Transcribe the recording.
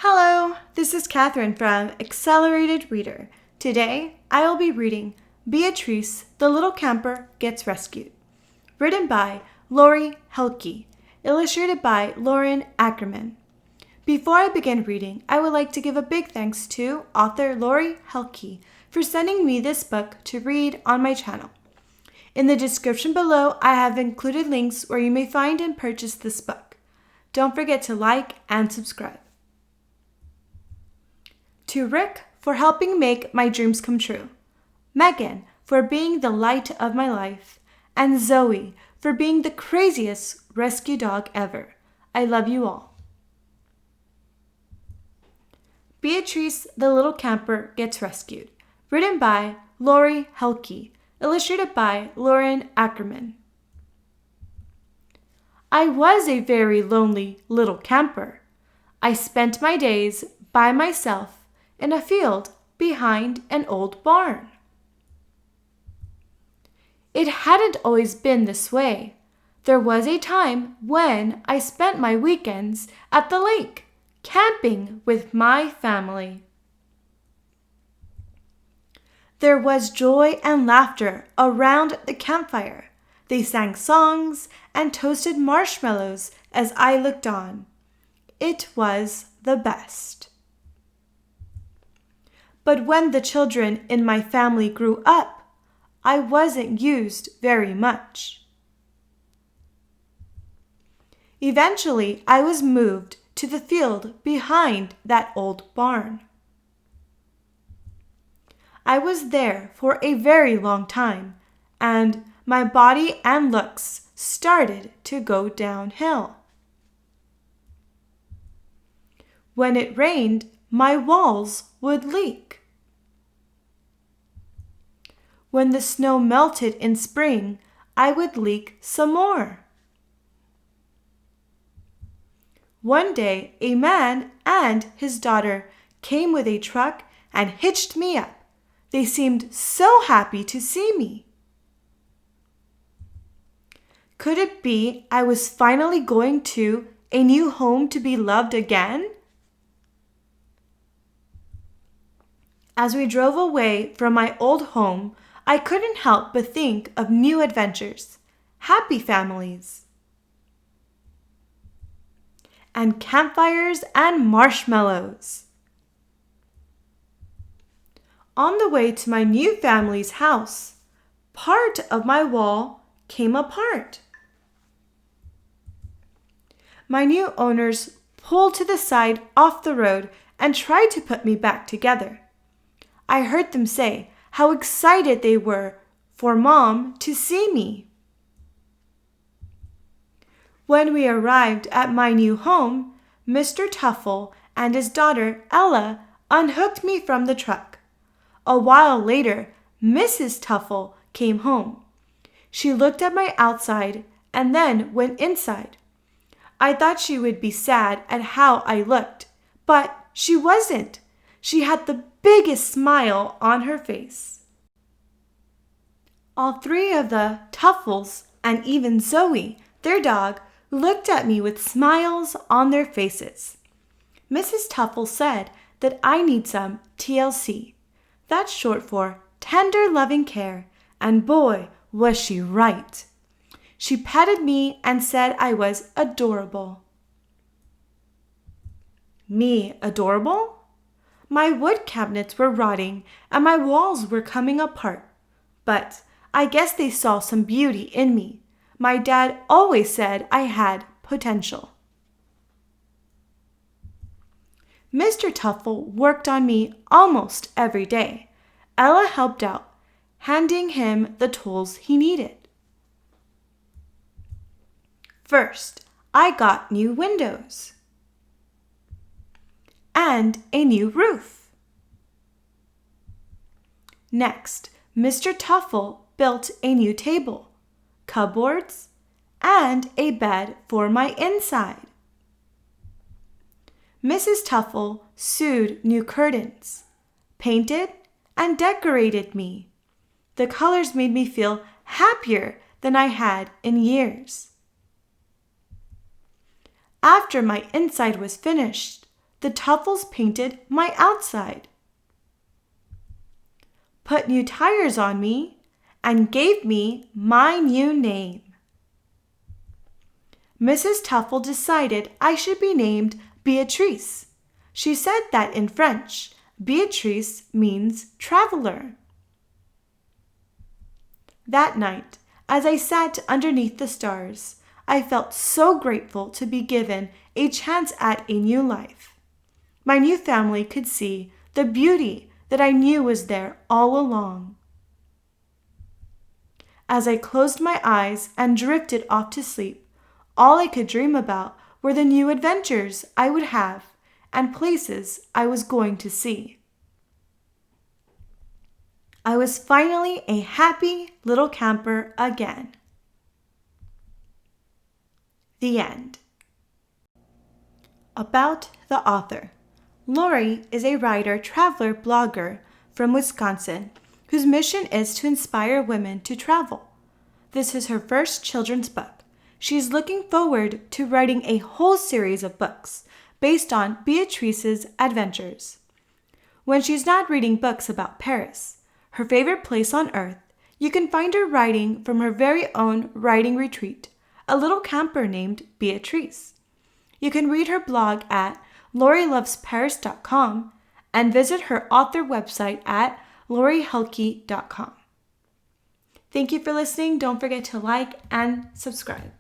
Hello, this is Catherine from Accelerated Reader. Today, I will be reading Beatrice, the Little Camper Gets Rescued. Written by Lori Helke, illustrated by Lauren Ackerman. Before I begin reading, I would like to give a big thanks to author Lori Helke for sending me this book to read on my channel. In the description below, I have included links where you may find and purchase this book. Don't forget to like and subscribe. To Rick for helping make my dreams come true, Megan for being the light of my life, and Zoe for being the craziest rescue dog ever. I love you all. Beatrice, the Little Camper Gets Rescued. Written by Lori Helke. Illustrated by Lauren Ackerman. I was a very lonely little camper. I spent my days by myself in a field behind an old barn. It hadn't always been this way. There was a time when I spent my weekends at the lake, camping with my family. There was joy and laughter around the campfire. They sang songs and toasted marshmallows as I looked on. It was the best. But when the children in my family grew up, I wasn't used very much. Eventually, I was moved to the field behind that old barn. I was there for a very long time, and my body and looks started to go downhill. When it rained, my walls would leak. When the snow melted in spring, I would leak some more. One day, a man and his daughter came with a truck and hitched me up. They seemed so happy to see me. Could it be I was finally going to a new home to be loved again? As we drove away from my old home, I couldn't help but think of new adventures, happy families, and campfires and marshmallows. On the way to my new family's house, part of my wall came apart. My new owners pulled to the side off the road and tried to put me back together. I heard them say how excited they were for Mom to see me. When we arrived at my new home, Mr. Tuffle and his daughter Ella unhooked me from the truck. A while later, Mrs. Tuffle came home. She looked at my outside and then went inside. I thought she would be sad at how I looked, but she wasn't. She had the biggest smile on her face. All three of the Tuffles and even Zoe, their dog, looked at me with smiles on their faces. Mrs. Tuffle said that I need some TLC. That's short for tender loving care, and boy, was she right. She patted me and said I was adorable. Me adorable? My wood cabinets were rotting and my walls were coming apart. But I guess they saw some beauty in me. My dad always said I had potential. Mr. Tuffle worked on me almost every day. Ella helped out, handing him the tools he needed. First, I got new windows and a new roof. Next, Mr. Tuffle built a new table, cupboards, and a bed for my inside. Mrs. Tuffle sewed new curtains, painted, and decorated me. The colors made me feel happier than I had in years. After my inside was finished, the Tuffles painted my outside, put new tires on me, and gave me my new name. Mrs. Tuffle decided I should be named Beatrice. She said that in French, Beatrice means traveler. That night, as I sat underneath the stars, I felt so grateful to be given a chance at a new life. My new family could see the beauty that I knew was there all along. As I closed my eyes and drifted off to sleep, all I could dream about were the new adventures I would have and places I was going to see. I was finally a happy little camper again. The end. About the author. Lori is a writer, traveler, blogger from Wisconsin whose mission is to inspire women to travel. This is her first children's book. She is looking forward to writing a whole series of books based on Beatrice's adventures. When she's not reading books about Paris, her favorite place on earth, you can find her writing from her very own writing retreat, a little camper named Beatrice. You can read her blog at lorilovesparis.com and visit her author website at lorihelke.com. Thank you for listening. Don't forget to like and subscribe.